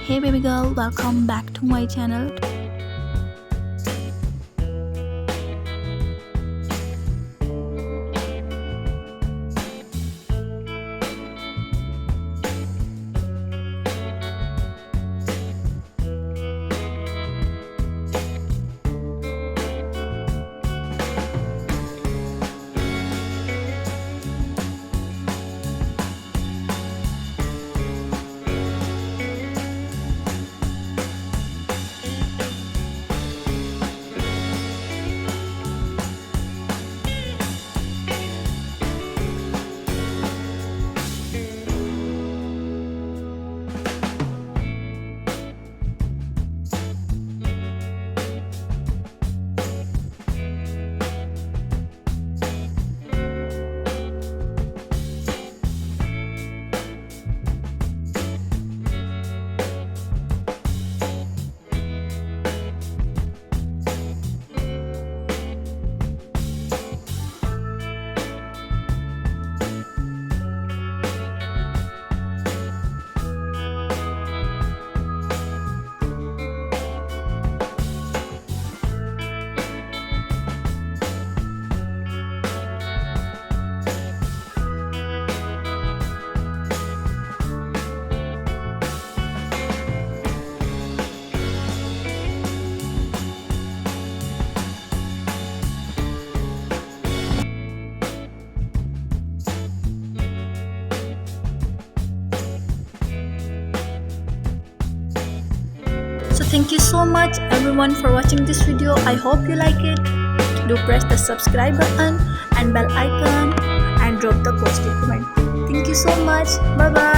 Hey baby girl, welcome back to my channel. So thank you so much everyone for watching this video. I hope you like it. Do press the subscribe button and bell icon and drop the positive comment. Thank you so much. Bye bye.